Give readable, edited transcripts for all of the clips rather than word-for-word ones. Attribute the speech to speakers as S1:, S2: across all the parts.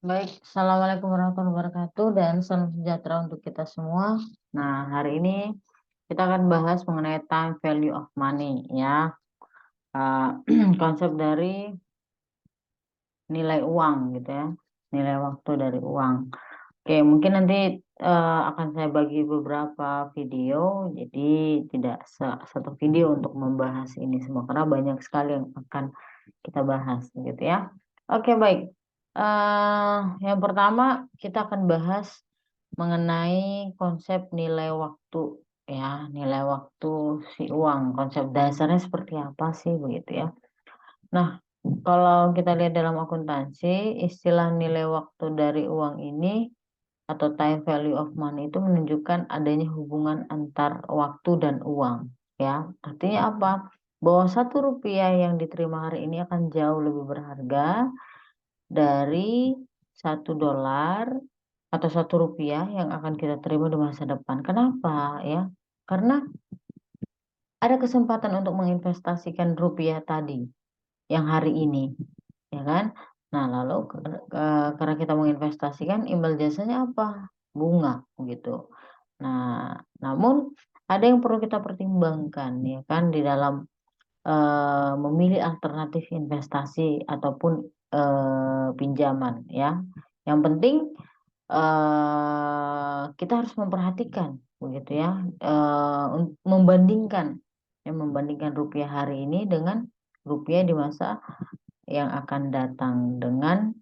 S1: Baik, Assalamualaikum warahmatullahi wabarakatuh dan salam sejahtera untuk kita semua. Nah, hari ini kita akan bahas mengenai time value of money ya. Eh, Konsep dari nilai uang gitu ya, nilai waktu dari uang. Oke, mungkin nanti akan saya bagi beberapa video, jadi tidak satu video untuk membahas ini semua karena banyak sekali yang akan kita bahas gitu ya. Oke, baik. Yang pertama kita akan bahas mengenai konsep nilai waktu ya, nilai waktu si uang. Konsep dasarnya seperti apa sih begitu ya. Nah, kalau kita lihat dalam akuntansi, istilah nilai waktu dari uang ini atau time value of money itu menunjukkan adanya hubungan antar waktu dan uang ya. Artinya apa? Bahwa Rp1 yang diterima hari ini akan jauh lebih berharga dari $1 atau Rp1 yang akan kita terima di masa depan. Kenapa ya? Karena ada kesempatan untuk menginvestasikan rupiah tadi yang hari ini, ya kan? Nah, lalu karena kita menginvestasikan, imbal jasanya apa? Bunga, gitu. Nah, namun ada yang perlu kita pertimbangkan, ya kan, di dalam memilih alternatif investasi ataupun pinjaman, ya. Yang penting kita harus memperhatikan, begitu ya, membandingkan rupiah hari ini dengan rupiah di masa yang akan datang dengan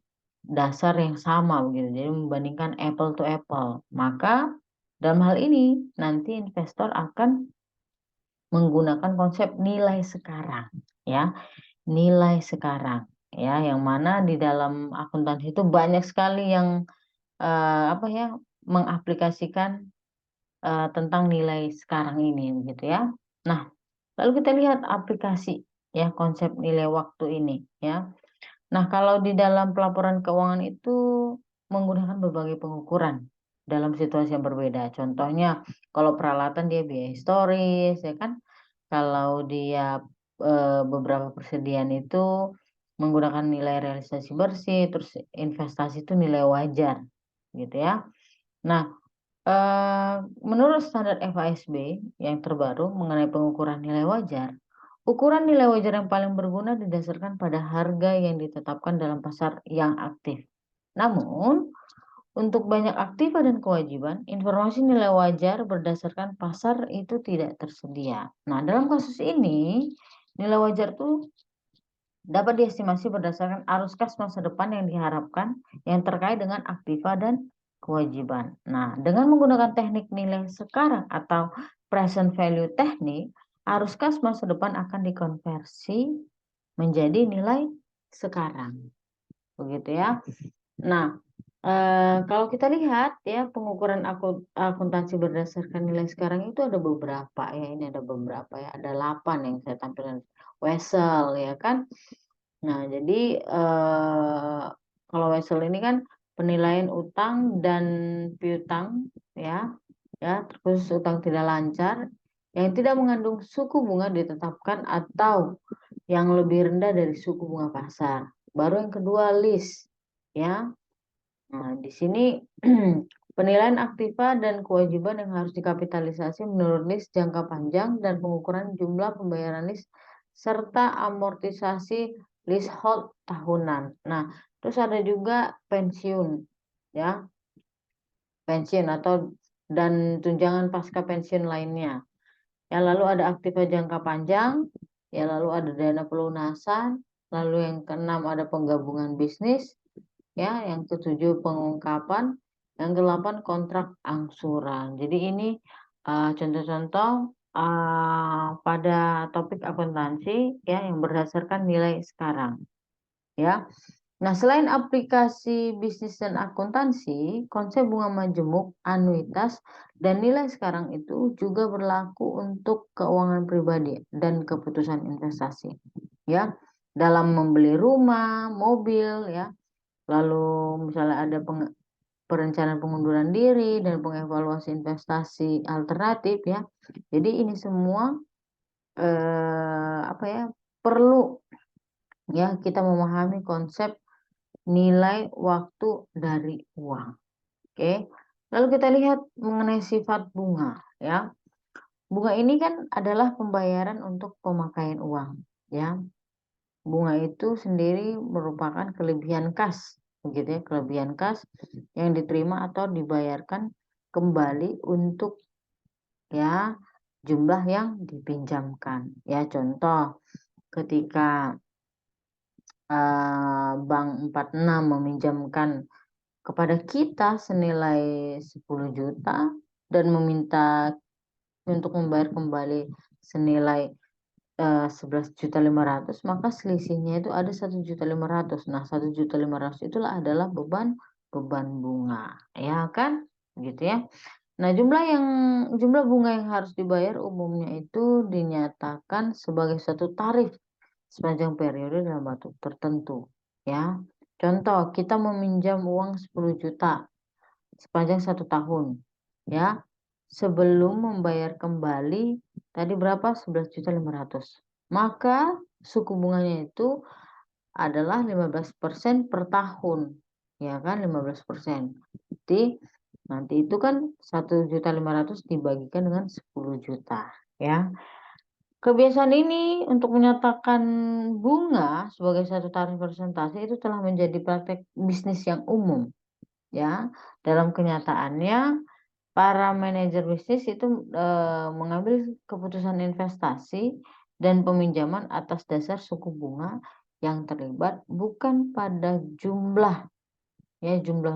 S1: dasar yang sama begitu. Jadi membandingkan apple to apple. Maka dalam hal ini nanti investor akan menggunakan konsep nilai sekarang ya, nilai sekarang ya, yang mana di dalam akuntansi itu banyak sekali yang apa ya, mengaplikasikan tentang nilai sekarang ini begitu ya. Nah, lalu kita lihat aplikasi ya konsep nilai waktu ini ya. Nah, kalau di dalam pelaporan keuangan itu menggunakan berbagai pengukuran dalam situasi yang berbeda. Contohnya, kalau peralatan dia biaya historis, ya kan? Kalau dia beberapa persediaan itu menggunakan nilai realisasi bersih, terus investasi itu nilai wajar, gitu ya. Nah, menurut standar FASB yang terbaru mengenai pengukuran nilai wajar, ukuran nilai wajar yang paling berguna didasarkan pada harga yang ditetapkan dalam pasar yang aktif. Namun, untuk banyak aktiva dan kewajiban, informasi nilai wajar berdasarkan pasar itu tidak tersedia. Nah, dalam kasus ini, nilai wajar itu dapat diestimasi berdasarkan arus kas masa depan yang diharapkan yang terkait dengan aktiva dan kewajiban. Nah, dengan menggunakan teknik nilai sekarang atau present value teknik, arus kas masa depan akan dikonversi menjadi nilai sekarang. Begitu ya. Nah, kalau kita lihat ya pengukuran akuntansi berdasarkan nilai sekarang itu ada beberapa ya, ini ada beberapa ya, ada 8 yang saya tampilkan. Wesel ya kan. Nah, jadi kalau Wesel ini kan penilaian utang dan piutang ya, ya terkhusus utang tidak lancar yang tidak mengandung suku bunga ditetapkan atau yang lebih rendah dari suku bunga pasar. Baru yang kedua list ya. Nah, di sini penilaian aktiva dan kewajiban yang harus dikapitalisasi menurut list jangka panjang dan pengukuran jumlah pembayaran list serta amortisasi leasehold tahunan. Nah, terus ada juga pensiun ya, pensiun atau dan tunjangan pasca pensiun lainnya. Ya, lalu ada aktiva jangka panjang, ya lalu ada dana pelunasan, lalu yang keenam ada penggabungan bisnis, ya, yang ketujuh pengungkapan, yang kedelapan kontrak angsuran. Jadi ini contoh-contoh pada topik akuntansi ya yang berdasarkan nilai sekarang, ya. Nah, selain aplikasi bisnis dan akuntansi, konsep bunga majemuk, anuitas, dan nilai sekarang itu juga berlaku untuk keuangan pribadi dan keputusan investasi. Ya, dalam membeli rumah, mobil, ya, lalu misalnya ada perencanaan pengunduran diri dan pengevaluasi investasi alternatif, ya. Jadi ini semua apa ya perlu ya kita memahami konsep nilai waktu dari uang. Oke. Lalu kita lihat mengenai sifat bunga, ya. Bunga ini kan adalah pembayaran untuk pemakaian uang, ya. Bunga itu sendiri merupakan kelebihan kas, begitu ya, kelebihan kas yang diterima atau dibayarkan kembali untuk, ya, jumlah yang dipinjamkan. Ya, contoh ketika Bank 46 meminjamkan kepada kita senilai 10 juta dan meminta untuk membayar kembali senilai 11.500.000, maka selisihnya itu ada 1.500.000. Nah, 1.500.000 itulah adalah beban bunga, ya kan? Gitu ya. Nah, jumlah bunga yang harus dibayar umumnya itu dinyatakan sebagai satu tarif sepanjang periode dalam waktu tertentu, ya. Contoh, kita meminjam uang 10 juta sepanjang 1 tahun, ya. Sebelum membayar kembali tadi berapa? 11.500.000. Maka suku bunganya itu adalah 15% per tahun, ya kan, 15%. Jadi nanti itu kan 1.500.000 dibagikan dengan 10 juta, ya. Kebiasaan ini untuk menyatakan bunga sebagai satu tarif persentase itu telah menjadi praktek bisnis yang umum, ya. Dalam kenyataannya para manajer bisnis itu mengambil keputusan investasi dan peminjaman atas dasar suku bunga yang terlibat bukan pada jumlah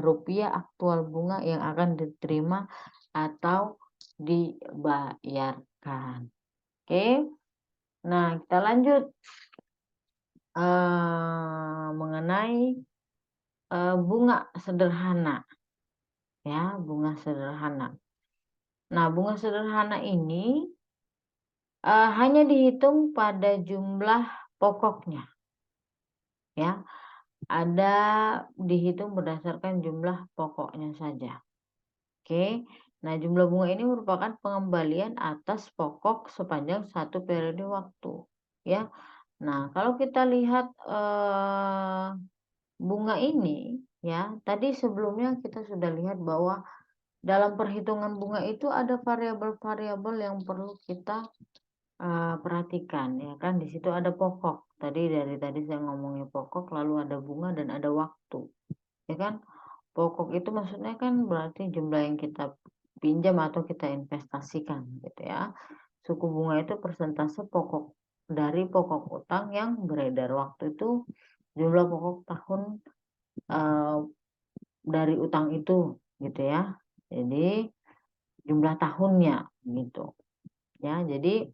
S1: rupiah aktual bunga yang akan diterima atau dibayarkan. Oke. Nah, kita lanjut mengenai bunga sederhana, ya, bunga sederhana. Nah, bunga sederhana ini hanya dihitung pada jumlah pokoknya, ya. Ada dihitung berdasarkan jumlah pokoknya saja. Oke. Nah, jumlah bunga ini merupakan pengembalian atas pokok sepanjang satu periode waktu, ya. Nah, kalau kita lihat bunga ini, ya, tadi sebelumnya kita sudah lihat bahwa dalam perhitungan bunga itu ada variabel-variabel yang perlu kita perhatikan, ya kan. Di situ ada pokok. Dari tadi saya ngomongin pokok, lalu ada bunga dan ada waktu, ya kan. Pokok itu maksudnya kan berarti jumlah yang kita pinjam atau kita investasikan, gitu ya. Suku bunga itu persentase pokok dari pokok utang yang beredar. Waktu itu jumlah pokok tahun eh, dari utang itu, gitu ya. Jadi jumlah tahunnya, gitu ya. Jadi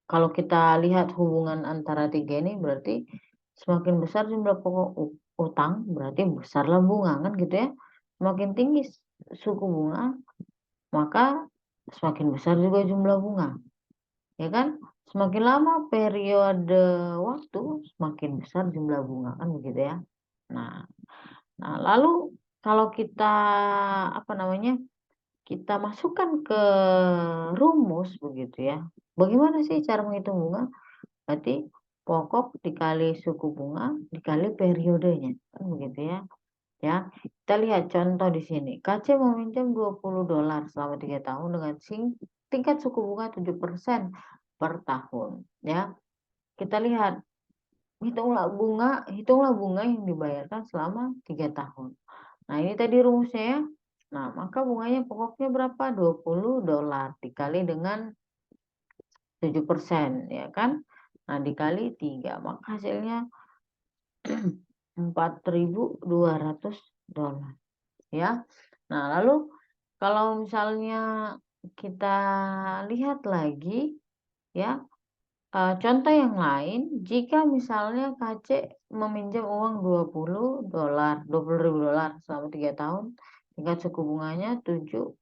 S1: kalau kita lihat hubungan antara tiga ini berarti semakin besar jumlah pokok utang berarti besarlah bunga, kan gitu ya. Semakin tinggi suku bunga maka semakin besar juga jumlah bunga, ya kan. Semakin lama periode waktu semakin besar jumlah bunga, kan begitu ya. Nah, lalu kalau kita apa namanya, kita masukkan ke rumus begitu ya. Bagaimana sih cara menghitung bunga? Berarti pokok dikali suku bunga dikali periodenya, kan begitu ya. Ya, kita lihat contoh di sini. KC meminjam $20 selama 3 tahun dengan tingkat suku bunga 7% per tahun, ya. Kita lihat, hitunglah bunga yang dibayarkan selama 3 tahun. Nah, ini tadi rumusnya ya. Nah, maka bunganya pokoknya berapa? $20 dikali dengan 7%, ya kan? Nah, dikali 3, maka hasilnya $4.200, ya. Nah, lalu kalau misalnya kita lihat lagi, ya, contoh yang lain, jika misalnya KC meminjam uang $20.000 selama 3 tahun, tingkat suku bunganya 7%,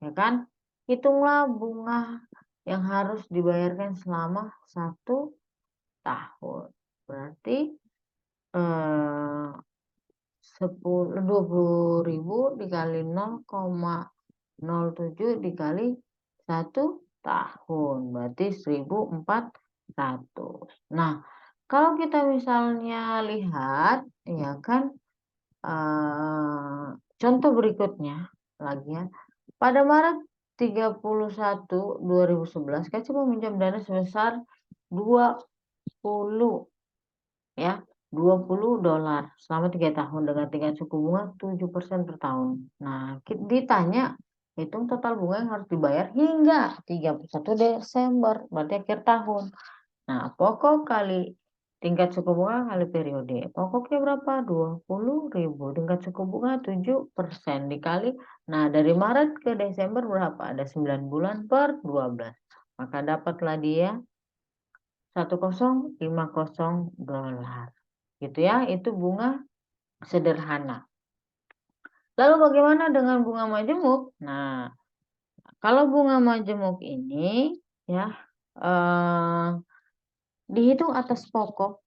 S1: ya kan? Hitunglah bunga yang harus dibayarkan selama 1 tahun. Berarti 20.000 dikali 0,07 dikali 1 tahun, berarti 1.400. Nah, Kalau kita misalnya lihat, ya kan, contoh berikutnya lagi ya, pada Maret 31, 2011 Kaca meminjam dana sebesar 20 ya, $20 selama 3 tahun dengan tingkat suku bunga 7% per tahun. Nah, ditanya, hitung total bunga yang harus dibayar hingga 31 Desember, berarti akhir tahun. Nah, pokok kali tingkat suku bunga kali periode. Pokoknya berapa? 20.000. Tingkat suku bunga 7% dikali. Nah, dari Maret ke Desember berapa? Ada 9 bulan per 12. Maka dapatlah dia $1050. Gitu ya, itu bunga sederhana. Lalu bagaimana dengan bunga majemuk? Nah, kalau bunga majemuk ini ya eh, dihitung atas pokok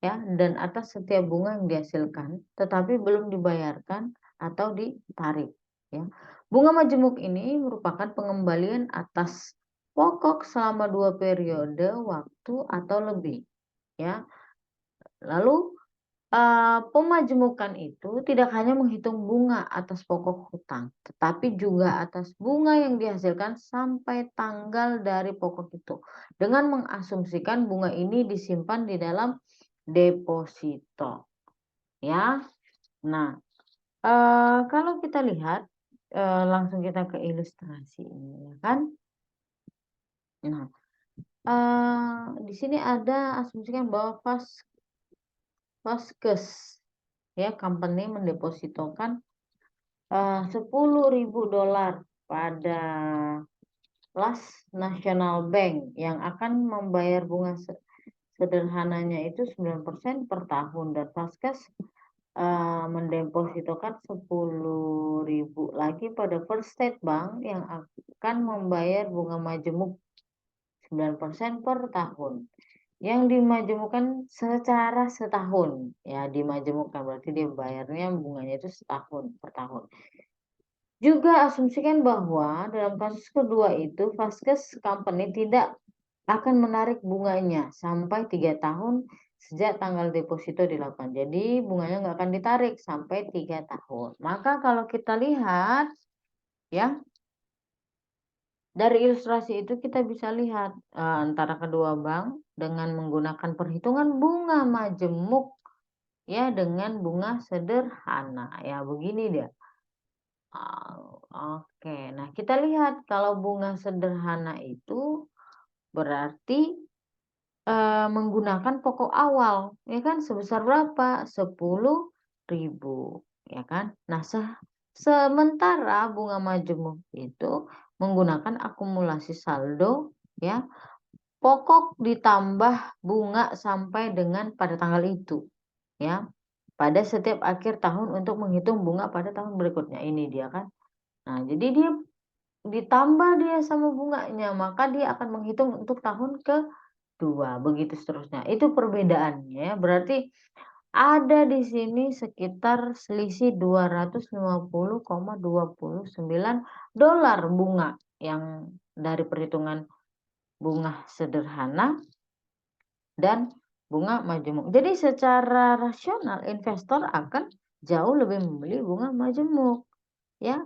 S1: ya dan atas setiap bunga yang dihasilkan tetapi belum dibayarkan atau ditarik ya. Bunga majemuk ini merupakan pengembalian atas pokok selama 2 periode waktu atau lebih ya. Lalu pemajemukan itu tidak hanya menghitung bunga atas pokok hutang, tetapi juga atas bunga yang dihasilkan sampai tanggal dari pokok itu, dengan mengasumsikan bunga ini disimpan di dalam deposito, ya. Nah, kalau kita lihat, langsung kita ke ilustrasi ini, ya kan. Nah, di sini ada asumsikan bahwa Vaskes, ya, company mendepositokan $10.000 pada Las National Bank yang akan membayar bunga sederhananya itu 9% per tahun dan Vaskes mendepositokan 10.000 lagi pada First State Bank yang akan membayar bunga majemuk 9% per tahun. Yang dimajemukkan secara setahun, ya dimajemukkan berarti dia bayarnya bunganya itu setahun per tahun. Juga asumsikan bahwa dalam kasus kedua itu Vaskes Company tidak akan menarik bunganya sampai 3 tahun sejak tanggal deposito dilakukan. Jadi bunganya nggak akan ditarik sampai 3 tahun. Maka kalau kita lihat ya dari ilustrasi itu kita bisa lihat antara kedua bank dengan menggunakan perhitungan bunga majemuk ya dengan bunga sederhana ya begini dia. Oke, nah kita lihat kalau bunga sederhana itu berarti menggunakan pokok awal, ya kan sebesar berapa? 10.000, ya kan? Nah, sementara bunga majemuk itu menggunakan akumulasi saldo, ya, pokok ditambah bunga sampai dengan pada tanggal itu, ya, pada setiap akhir tahun untuk menghitung bunga pada tahun berikutnya. Ini dia kan. Nah, jadi dia ditambah dia sama bunganya, maka dia akan menghitung untuk tahun ke-2, begitu seterusnya. Itu perbedaannya, berarti ada di sini sekitar selisih $250,29 bunga yang dari perhitungan bunga sederhana dan bunga majemuk. Jadi secara rasional investor akan jauh lebih membeli bunga majemuk ya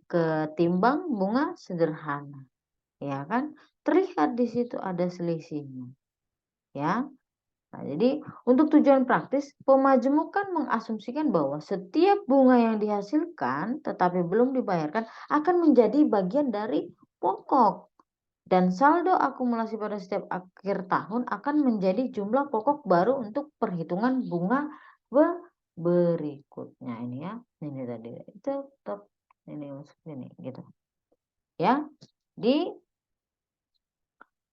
S1: ketimbang bunga sederhana. Ya kan? Terlihat di situ ada selisihnya. Ya. Nah, jadi untuk tujuan praktis, pemajemukan mengasumsikan bahwa setiap bunga yang dihasilkan tetapi belum dibayarkan akan menjadi bagian dari pokok dan saldo akumulasi pada setiap akhir tahun akan menjadi jumlah pokok baru untuk perhitungan bunga berikutnya ini ya. Ini tadi itu top ini masuk ini gitu. Ya. Di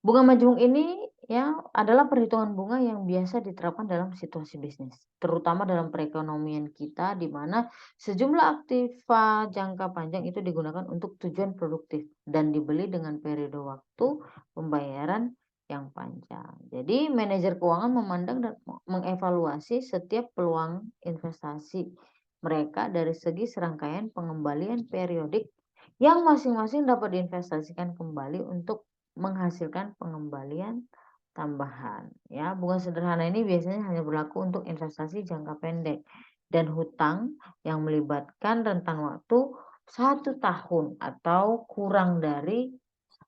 S1: bunga majemuk ini ya adalah perhitungan bunga yang biasa diterapkan dalam situasi bisnis, terutama dalam perekonomian kita di mana sejumlah aktiva jangka panjang itu digunakan untuk tujuan produktif dan dibeli dengan periode waktu pembayaran yang panjang. Jadi manajer keuangan memandang dan mengevaluasi setiap peluang investasi mereka dari segi serangkaian pengembalian periodik yang masing-masing dapat diinvestasikan kembali untuk menghasilkan pengembalian tambahan. Ya, bunga sederhana ini biasanya hanya berlaku untuk investasi jangka pendek dan hutang yang melibatkan rentan waktu 1 tahun atau kurang dari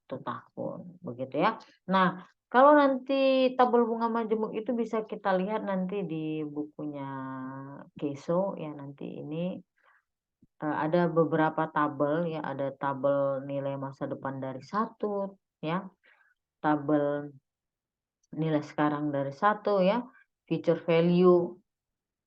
S1: 1 tahun, begitu ya. Nah, kalau nanti tabel bunga majemuk itu bisa kita lihat nanti di bukunya Keso ya, nanti ini ada beberapa tabel ya, ada tabel nilai masa depan dari 1 ya, tabel nilai sekarang dari 1 ya, future value,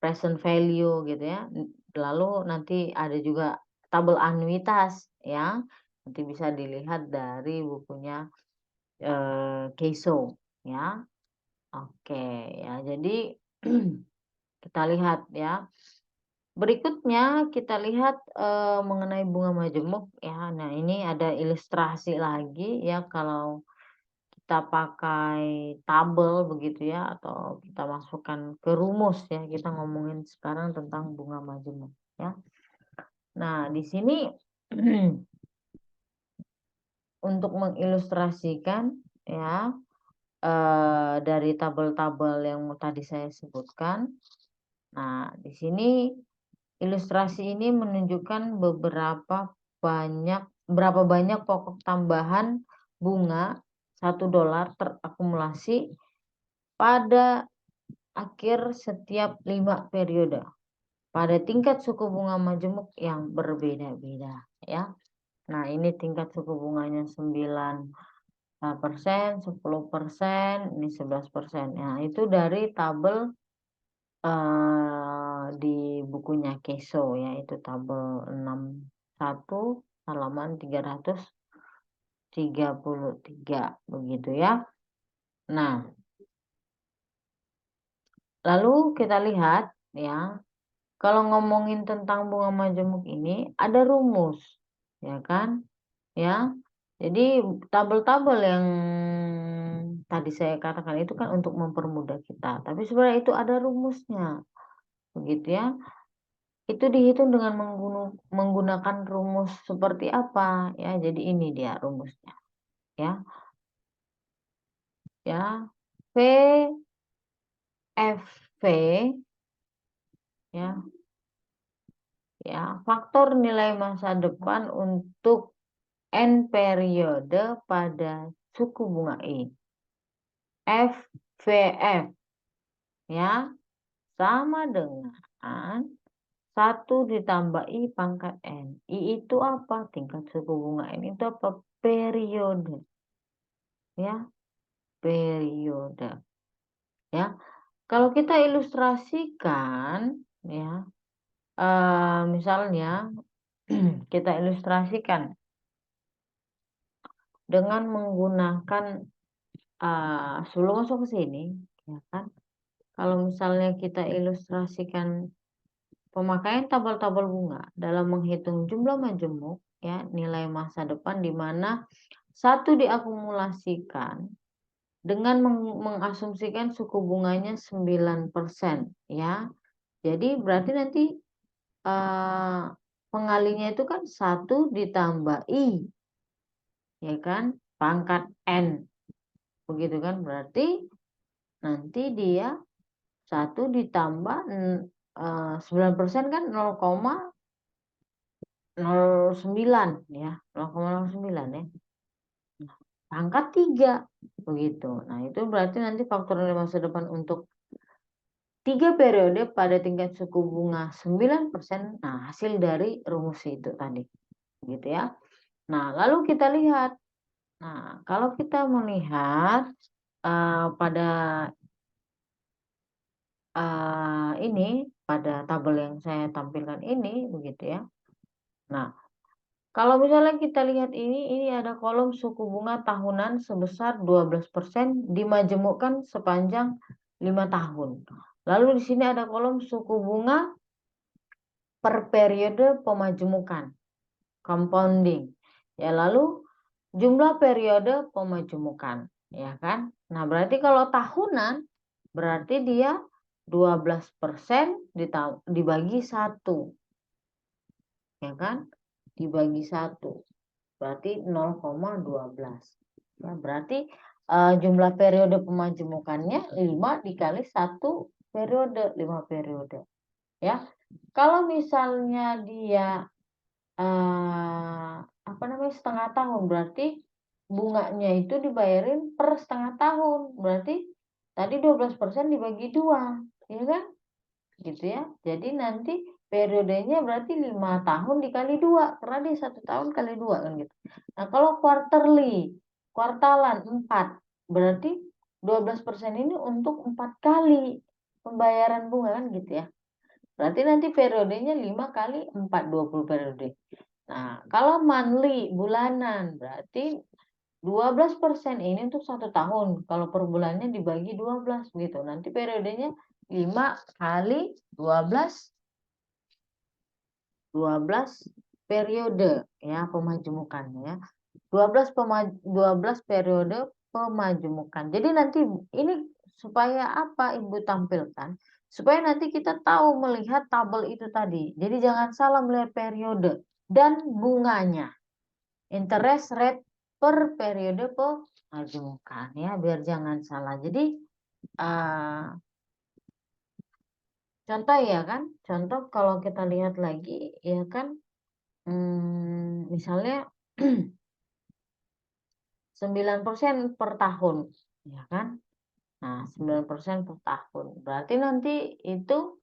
S1: present value gitu ya. Lalu nanti ada juga tabel anuitas ya, nanti bisa dilihat dari bukunya, Keso ya. Oke ya, jadi kita lihat ya. Berikutnya kita lihat, mengenai bunga majemuk ya. Nah, ini ada ilustrasi lagi ya, kalau kita pakai tabel begitu ya, atau kita masukkan ke rumus ya, kita ngomongin sekarang tentang bunga majemuk ya. Nah, di sini untuk mengilustrasikan ya, dari tabel-tabel yang tadi saya sebutkan. Nah, di sini ilustrasi ini menunjukkan berapa banyak pokok tambahan bunga $1 terakumulasi pada akhir setiap 5 periode, pada tingkat suku bunga majemuk yang berbeda-beda ya. Nah, ini tingkat suku bunganya 9%, 10%, ini 11%. Nah, itu dari tabel di bukunya Keso ya, itu tabel 61 halaman 333 begitu ya. Nah, lalu kita lihat ya, kalau ngomongin tentang bunga majemuk ini ada rumus, ya kan? Ya. Jadi tabel-tabel yang tadi saya katakan itu kan untuk mempermudah kita, tapi sebenarnya itu ada rumusnya, begitu ya. Itu dihitung dengan menggunakan rumus seperti apa ya, jadi ini dia rumusnya ya. Ya, VFV ya, faktor nilai masa depan untuk N periode pada suku bunga I. FVF ya, sama dengan 1 ditambah I pangkat N. I itu apa? Tingkat suku bunga N itu apa? Periode. Ya, periode. Ya, kalau kita ilustrasikan ya, misalnya kita ilustrasikan dengan menggunakan, sebelum masuk ke sini ya kan, kalau misalnya kita ilustrasikan pemakaian tabel-tabel bunga dalam menghitung jumlah majemuk ya, nilai masa depan di mana 1 diakumulasikan dengan mengasumsikan suku bunganya 9% ya. Jadi berarti nanti, pengalinya itu kan 1 ditambah I, ya kan, pangkat N, begitu kan. Berarti nanti dia 1 ditambah 9% kan 0,09 ya, 0,09 ya. Pangkat 3, begitu. Nah, itu berarti nanti faktor nilai masa depan untuk 3 periode pada tingkat suku bunga 9%. Nah, hasil dari rumus itu tadi, gitu ya. Nah, lalu kita lihat. Nah, kalau kita melihat, pada, pada tabel yang saya tampilkan ini, begitu ya. Nah, kalau misalnya kita lihat ini ada kolom suku bunga tahunan sebesar 12% dimajemukkan sepanjang 5 tahun. Lalu di sini ada kolom suku bunga per periode pemajemukan, compounding. Ya, lalu jumlah periode pemajemukan, ya kan? Nah, berarti kalau tahunan berarti dia 12% dibagi 1. Ya kan? Dibagi 1. Berarti 0,12. Ya, berarti jumlah periode pemajemukannya 5 dikali 1 periode, 5 periode. Ya, kalau misalnya dia setengah tahun, berarti bunganya itu dibayarin per setengah tahun. Berarti tadi 12% dibagi 2, ya kan? Gitu ya. Jadi nanti periodenya berarti 5 tahun dikali 2, karena dia 1 tahun kali 2 kan gitu. Nah, kalau quarterly, kuartalan 4, berarti 12% ini untuk 4 kali pembayaran bunga kan gitu ya. Berarti nanti periodenya 5 kali 4, 20 periode. Nah, kalau monthly, bulanan, berarti 12% ini untuk 1 tahun. Kalau per bulannya dibagi 12 gitu. Nanti periodenya 5 kali 12 periode ya pemajemukannya ya. 12 periode pemajemukan. Jadi nanti ini supaya apa Ibu tampilkan? Supaya nanti kita tahu melihat tabel itu tadi. Jadi jangan salah melihat periode dan bunganya. Interest rate per periode pemajemukan ya, biar jangan salah. Jadi contoh ya kan, contoh kalau kita lihat lagi ya kan, misalnya 9% per tahun, ya kan? Nah, 9% per tahun. Berarti nanti itu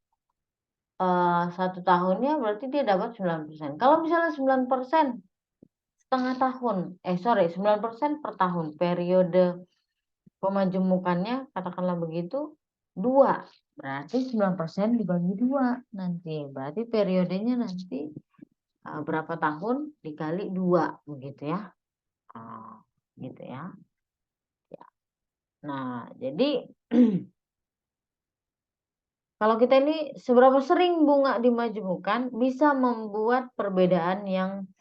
S1: 1 tahunnya berarti dia dapat 9%. Kalau misalnya 9% setengah tahun, 9% per tahun, periode pemajemukannya katakanlah begitu 2. Berarti 9% dibagi 2 nanti. Berarti periodenya nanti berapa tahun dikali 2 begitu ya. Gitu ya. Nah, jadi kalau kita ini seberapa sering bunga dimajemukkan bisa membuat perbedaan yang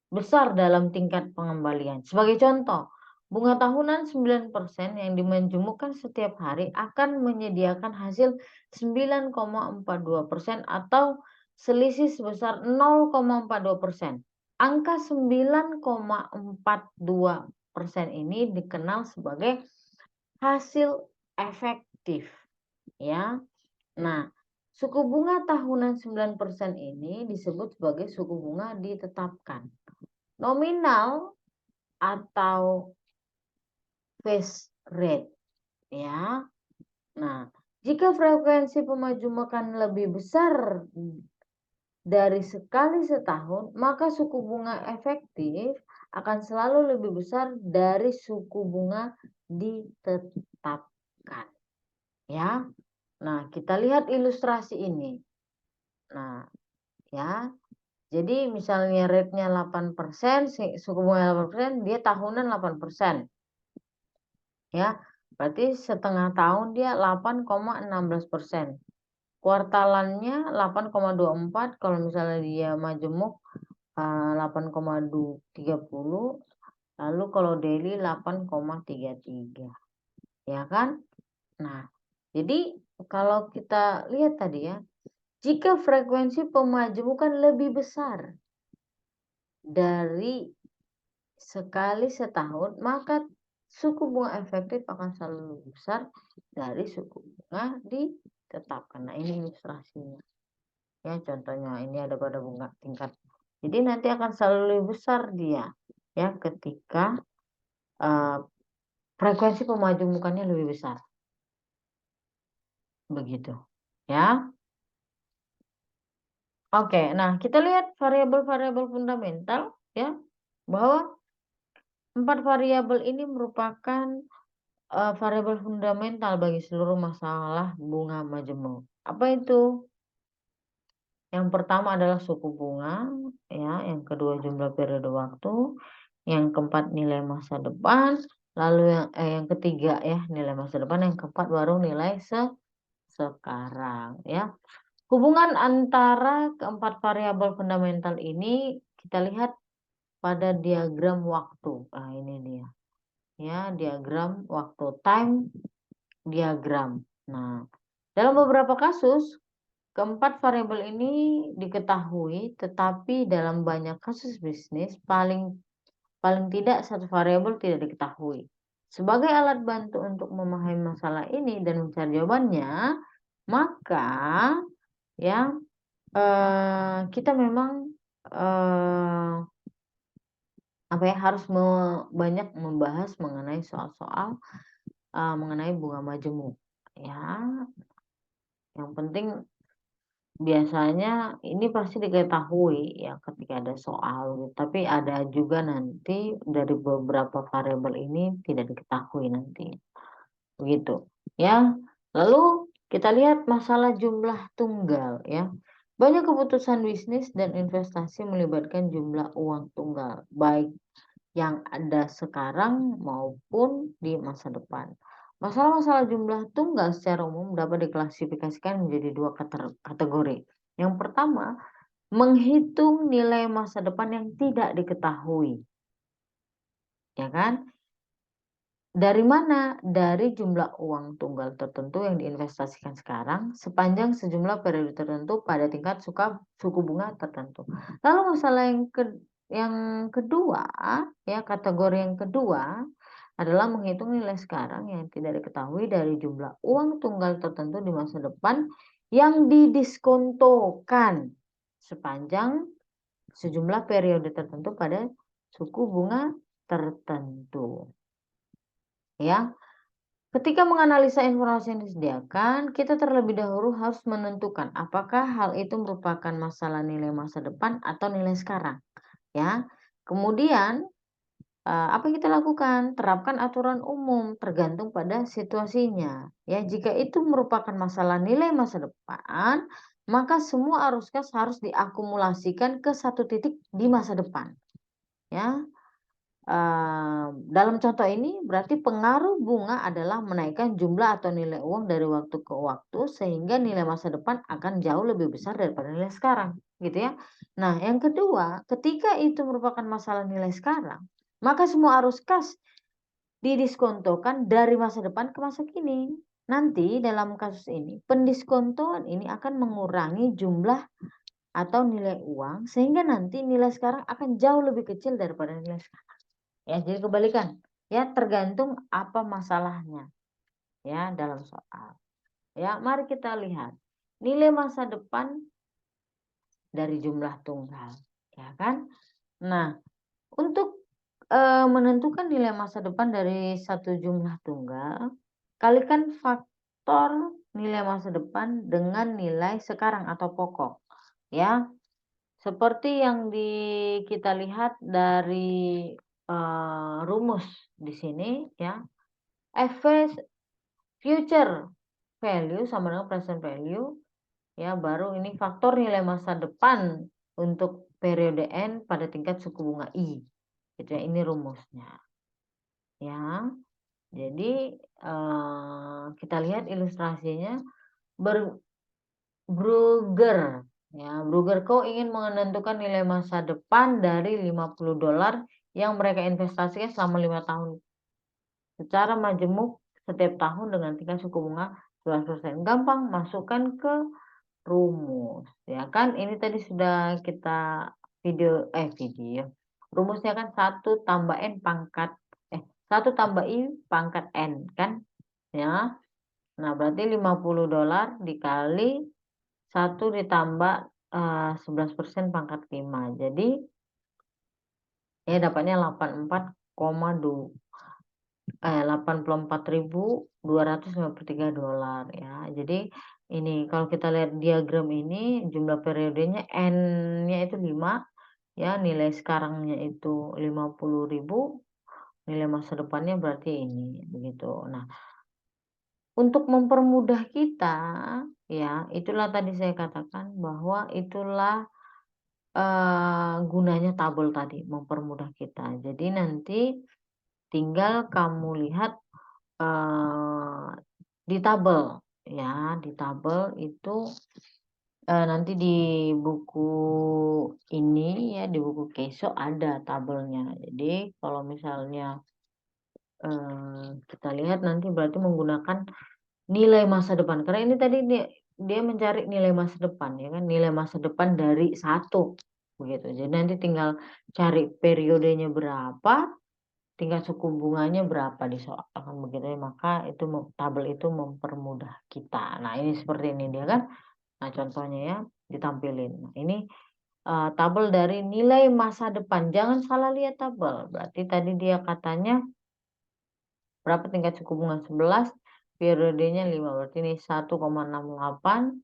S1: besar dalam tingkat pengembalian. Sebagai contoh, bunga tahunan 9% yang dimajemukkan setiap hari akan menyediakan hasil 9,42% atau selisih sebesar 0,42%. Angka 9,42% ini dikenal sebagai hasil efektif, ya. Nah, suku bunga tahunan 9% ini disebut sebagai suku bunga ditetapkan. Nominal atau face rate, ya. Nah, jika frekuensi pemajemukan lebih besar dari sekali setahun, maka suku bunga efektif akan selalu lebih besar dari suku bunga ditetapkan. Ya. Nah, kita lihat ilustrasi ini. Nah, ya. Jadi misalnya rate-nya 8%, suku bunga 8%, dia tahunan 8%. Ya, berarti setengah tahun dia 8,16%. Kuartalannya 8,24, kalau misalnya dia majemuk 8,30, lalu kalau daily 8,33. Ya kan? Nah, jadi kalau kita lihat tadi ya, jika frekuensi pemajemukan lebih besar dari sekali setahun, maka suku bunga efektif akan selalu lebih besar dari suku bunga ditetapkan. Nah, ini ilustrasinya. Ya, contohnya ini ada pada bunga tingkat. Jadi nanti akan selalu lebih besar dia ya ketika frekuensi pemajemukannya lebih besar. Begitu. Ya. Oke, nah kita lihat variabel-variabel fundamental ya, bahwa 4 variabel ini merupakan variabel fundamental bagi seluruh masalah bunga majemuk. Apa itu? Yang pertama adalah suku bunga, ya, yang kedua jumlah periode waktu, yang keempat nilai masa depan, lalu yang ketiga ya nilai masa depan, yang keempat baru nilai sekarang ya. Hubungan antara keempat variabel fundamental ini kita lihat pada diagram waktu. Nah, ini dia. Ya, diagram waktu, time diagram. Nah, dalam beberapa kasus keempat variabel ini diketahui, tetapi dalam banyak kasus bisnis paling tidak satu variabel tidak diketahui. Sebagai alat bantu untuk memahami masalah ini dan mencari jawabannya, maka ya kita memang harus banyak membahas mengenai soal-soal mengenai bunga majemuk ya. Yang penting biasanya ini pasti diketahui ya ketika ada soal, tapi ada juga nanti dari beberapa variabel ini tidak diketahui nanti, begitu ya. Lalu kita lihat masalah jumlah tunggal ya. Banyak keputusan bisnis dan investasi melibatkan jumlah uang tunggal, baik yang ada sekarang maupun di masa depan. Masalah-masalah jumlah tunggal secara umum dapat diklasifikasikan menjadi dua kategori. Yang pertama, menghitung nilai masa depan yang tidak diketahui. Ya kan? Dari mana? Dari jumlah uang tunggal tertentu yang diinvestasikan sekarang sepanjang sejumlah periode tertentu pada tingkat suku bunga tertentu. Lalu masalah yang kedua, ya kategori yang kedua adalah menghitung nilai sekarang yang tidak diketahui dari jumlah uang tunggal tertentu di masa depan yang didiskontokan sepanjang sejumlah periode tertentu pada suku bunga tertentu. Ya, ketika menganalisa informasi yang disediakan, kita terlebih dahulu harus menentukan apakah hal itu merupakan masalah nilai masa depan atau nilai sekarang. Ya, kemudian apa yang kita lakukan? Terapkan aturan umum tergantung pada situasinya. Ya, jika itu merupakan masalah nilai masa depan, maka semua arus kas harus diakumulasikan ke satu titik di masa depan. Ya, dalam contoh ini berarti pengaruh bunga adalah menaikkan jumlah atau nilai uang dari waktu ke waktu sehingga nilai masa depan akan jauh lebih besar daripada nilai sekarang, gitu ya. Nah, yang kedua, ketika itu merupakan masalah nilai sekarang, maka semua arus kas didiskontokan dari masa depan ke masa kini. Nanti dalam kasus ini, pendiskontoan ini akan mengurangi jumlah atau nilai uang sehingga nanti nilai sekarang akan jauh lebih kecil daripada nilai sekarang. Ya, jadi kebalikan. Ya, tergantung apa masalahnya. Ya, dalam soal. Ya, mari kita lihat nilai masa depan dari jumlah tunggal, ya kan? Nah, untuk menentukan nilai masa depan dari satu jumlah tunggal, kalikan faktor nilai masa depan dengan nilai sekarang atau pokok. Ya, seperti yang kita lihat dari rumus di sini ya. Future value sama dengan present value ya, baru ini faktor nilai masa depan untuk periode N pada tingkat suku bunga I. Gitu ya, ini rumusnya. Ya. Jadi kita lihat ilustrasinya. Brugger ya, Brugger Co ingin menentukan nilai masa depan dari $50 yang mereka investasikan selama 5 tahun secara majemuk setiap tahun dengan tingkat suku bunga 11%. Gampang, masukkan ke rumus ya kan. Ini tadi sudah kita video. Rumusnya kan 1 tambah N pangkat 1 tambah I pangkat N kan ya. Nah, berarti $50 dikali 1 ditambah 11% pangkat 5. Jadi ya dapatnya 84.253 ya. Jadi ini kalau kita lihat diagram ini jumlah periodenya N-nya itu 5 ya, nilai sekarangnya itu 50.000, nilai masa depannya berarti ini begitu. Nah, untuk mempermudah kita ya, itulah tadi saya katakan bahwa itulah gunanya tabel tadi, mempermudah kita. Jadi nanti tinggal kamu lihat di tabel ya, di tabel itu nanti di buku ini ya, di buku Keso ada tabelnya. Jadi kalau misalnya kita lihat nanti berarti menggunakan nilai masa depan, karena ini tadi dia mencari nilai masa depan ya kan, nilai masa depan dari 1 begitu. Jadi nanti tinggal cari periodenya berapa, tingkat suku bunganya berapa disoalkan begitu ya, maka itu tabel itu mempermudah kita. Nah, ini seperti ini dia kan. Nah, contohnya ya ditampilin. Nah, ini tabel dari nilai masa depan. Jangan salah lihat tabel. Berarti tadi dia katanya berapa tingkat suku bunga 11, periodenya 5. Berarti ini 1,68,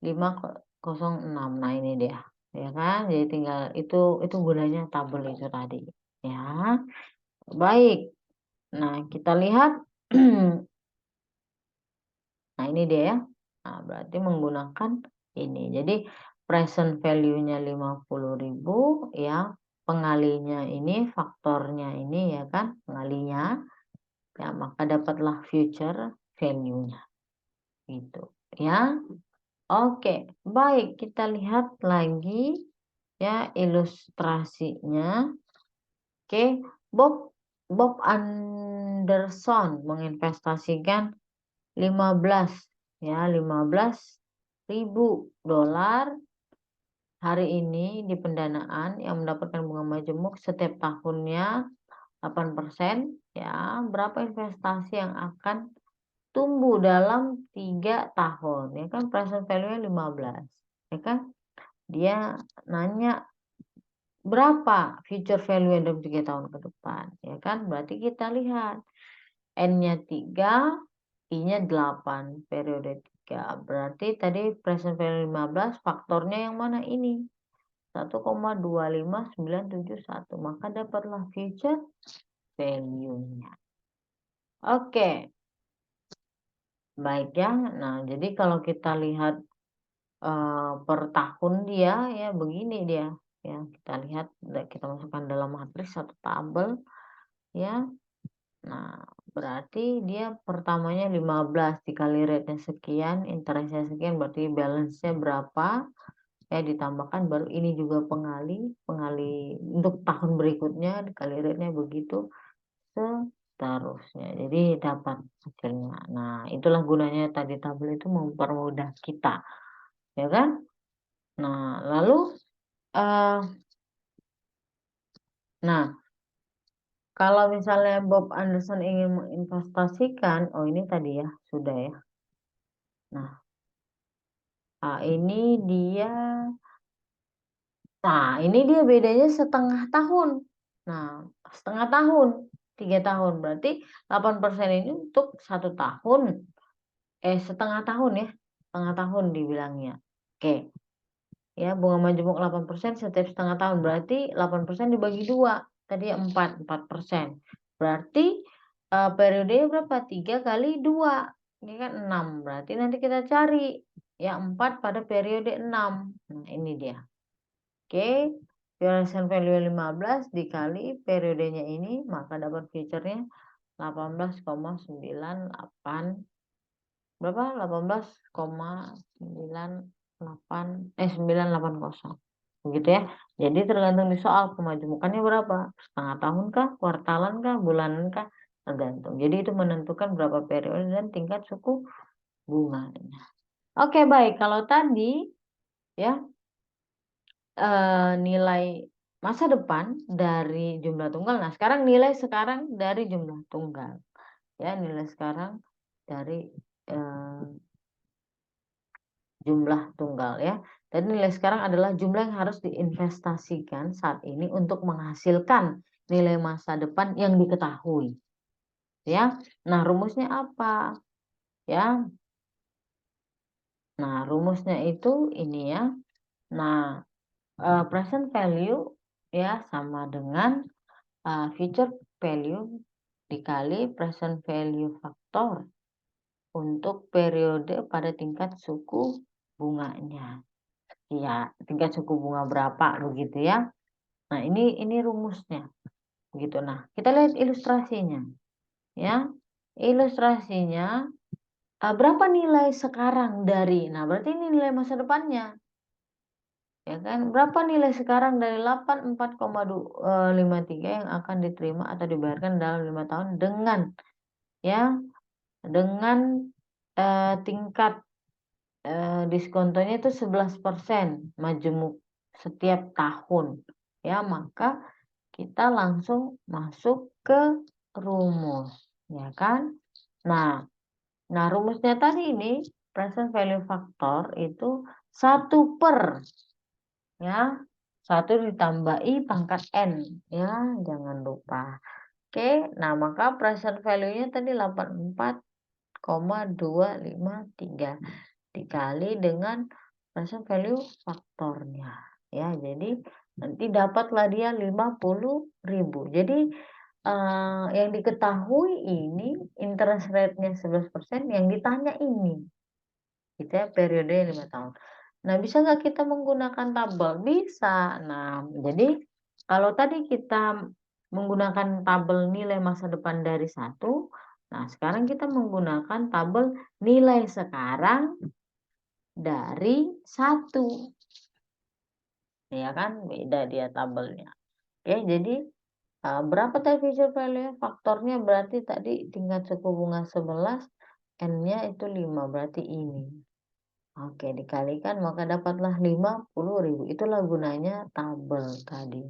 S1: 5,06. Nah, ini dia. Ya kan? Jadi tinggal itu gunanya tabel itu tadi. Ya. Baik. Nah, kita lihat. Nah, ini dia ya. Nah, berarti menggunakan ini. Jadi present value-nya 50.000 ya. Pengalinya ini, faktornya ini ya kan, pengalinya. Ya, maka dapatlah future value-nya. Gitu ya. Oke, baik, kita lihat lagi ya ilustrasinya. Oke, Bob Bob Anderson menginvestasikan 15 ya, 15.000 dolar hari ini di pendanaan yang mendapatkan bunga majemuk setiap tahunnya 8% ya. Berapa investasi yang akan tumbuh dalam 3 tahun? Ya kan present value-nya 15. Ya kan? Dia nanya berapa future value dalam 3 tahun ke depan, ya kan? Berarti kita lihat N-nya 3, I-nya 8, periode 3. Berarti tadi present value 15, faktornya yang mana ini? 1,25971. Maka dapatlah future value-nya. Oke. Baik ya. Nah, jadi kalau kita lihat per tahun dia ya begini dia. Ya, kita lihat kita masukkan dalam matriks satu tabel ya. Nah, berarti dia pertamanya 15 dikali rate-nya sekian, interest-nya sekian, berarti balance-nya berapa, ya ditambahkan baru ini juga pengali untuk tahun berikutnya dikali rate-nya begitu seterusnya. Jadi dapat hasilnya. Nah, itulah gunanya tadi tabel itu mempermudah kita, ya kan? Nah, lalu eh nah, kalau misalnya Bob Anderson ingin menginvestasikan, oh ini tadi ya, sudah ya. Nah, ini dia. Nah, ini dia bedanya setengah tahun. Nah, setengah tahun, 3 tahun. Berarti 8% ini untuk 1 tahun. Setengah tahun ya. Setengah tahun dibilangnya. Oke. Ya, bunga majemuk 8% setiap setengah tahun. Berarti 8% dibagi 2. Tadi 4%. Berarti periodenya berapa? 3 kali 2. Ini kan 6. Berarti nanti kita cari. Ya, 4 pada periode 6. Nah, ini dia. Oke, present value 15 dikali periodenya ini, maka dapat future-nya 18,98 berapa? 980. Begitu ya. Jadi tergantung di soal pemajemukannya berapa? Setengah tahun kah, kuartalan kah, bulanan kah? Tergantung. Jadi itu menentukan berapa periode dan tingkat suku bunganya. Oke, baik. Kalau tadi ya nilai masa depan dari jumlah tunggal. Nah, sekarang nilai sekarang dari jumlah tunggal. Ya, nilai sekarang dari jumlah tunggal ya. Dan nilai sekarang adalah jumlah yang harus diinvestasikan saat ini untuk menghasilkan nilai masa depan yang diketahui. Ya. Nah, rumusnya apa? Ya. Nah, rumusnya itu ini ya. Nah, present value ya sama dengan future value dikali present value faktor untuk periode pada tingkat suku bunganya. Ya, tingkat suku bunga berapa begitu ya. Nah, ini rumusnya. Begitu. Nah, kita lihat ilustrasinya. Ya. Ilustrasinya berapa nilai sekarang dari. Nah, berarti ini nilai masa depannya. Ya kan? Berapa nilai sekarang dari 84,53 yang akan diterima atau dibayarkan dalam 5 tahun dengan ya dengan tingkat diskontonya itu 11% majemuk setiap tahun. Ya, maka kita langsung masuk ke rumus, ya kan? Nah, rumusnya tadi ini present value factor itu 1/, ya. 1 ditambah I pangkat N, ya, jangan lupa. Oke, nah maka present value-nya tadi 84,253 dikali dengan present value faktornya, ya. Jadi nanti dapatlah dia 50.000. Jadi, yang diketahui ini interest rate-nya 11%, yang ditanya ini, gitu ya, periode 5 tahun. Nah, bisa nggak kita menggunakan tabel? Bisa. Nah, jadi kalau tadi kita menggunakan tabel nilai masa depan dari 1, nah sekarang kita menggunakan tabel nilai sekarang dari 1, ya kan? Beda dia tabelnya. Oke, jadi, berapa tadi future value-nya? Faktornya berarti tadi tingkat suku bunga 11, N-nya itu 5, berarti ini. Oke, dikalikan maka dapatlah 50.000. Itulah gunanya tabel tadi,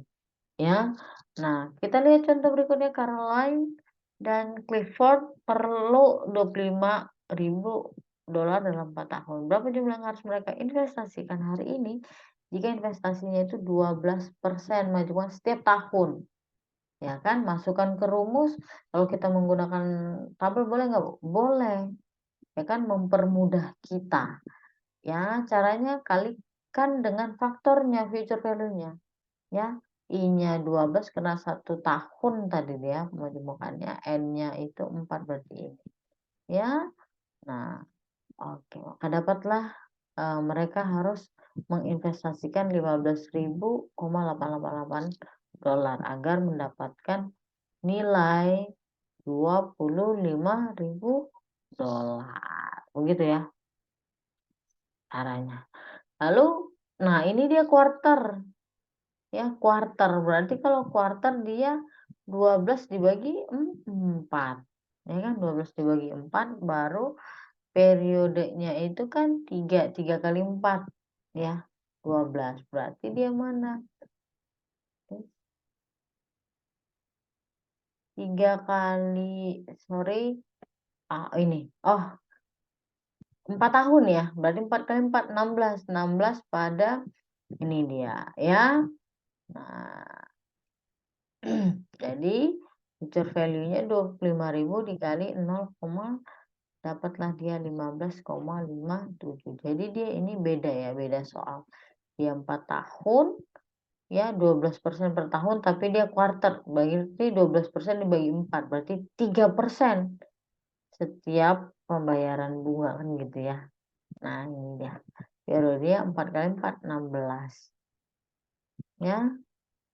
S1: ya. Nah, kita lihat contoh berikutnya. Caroline dan Clifford perlu $25.000 dalam 4 tahun. Berapa jumlah yang harus mereka investasikan hari ini jika investasinya itu 12% majukan setiap tahun, ya kan? Masukkan ke rumus. Kalau kita menggunakan tabel boleh nggak, Bu? Boleh, ya kan? Mempermudah kita. Ya, caranya kalikan dengan faktornya future value-nya, ya. I-nya 12 kena 1 tahun tadi dia majmukannya, N-nya itu 4 berarti ini, ya. Nah, oke, maka dapatlah, mereka harus menginvestasikan $15.888 agar mendapatkan nilai $25.000, begitu ya caranya. Lalu, nah ini dia quarter, ya, quarter. Berarti kalau quarter dia 12 dibagi 4, ya kan, 12 dibagi 4 baru periodenya itu kan 3 kali 4, ya, 12. Berarti dia mana? 3 kali, sorry, ini, 4 tahun ya, berarti 4 kali 4, 16, 16 pada ini dia, ya. Nah, jadi future value-nya 25.000 dikali 0, dapatlah dia 15,57. Jadi dia ini beda ya, beda soal. Dia 4 tahun, ya, 12% per tahun, tapi dia quarter. Berarti 12% dibagi 4, berarti 3% setiap pembayaran bunga, kan gitu ya. Nah, ini dia. Periode 4 kali 4, 16. Ya,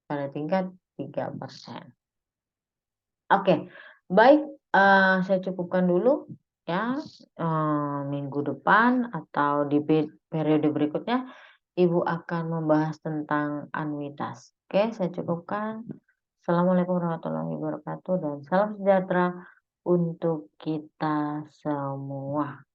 S1: pada tingkat 3%. Oke, baik, saya cukupkan dulu ya, minggu depan atau di periode berikutnya Ibu akan membahas tentang anuitas. Oke, saya cukupkan. Assalamualaikum warahmatullahi wabarakatuh dan salam sejahtera untuk kita semua.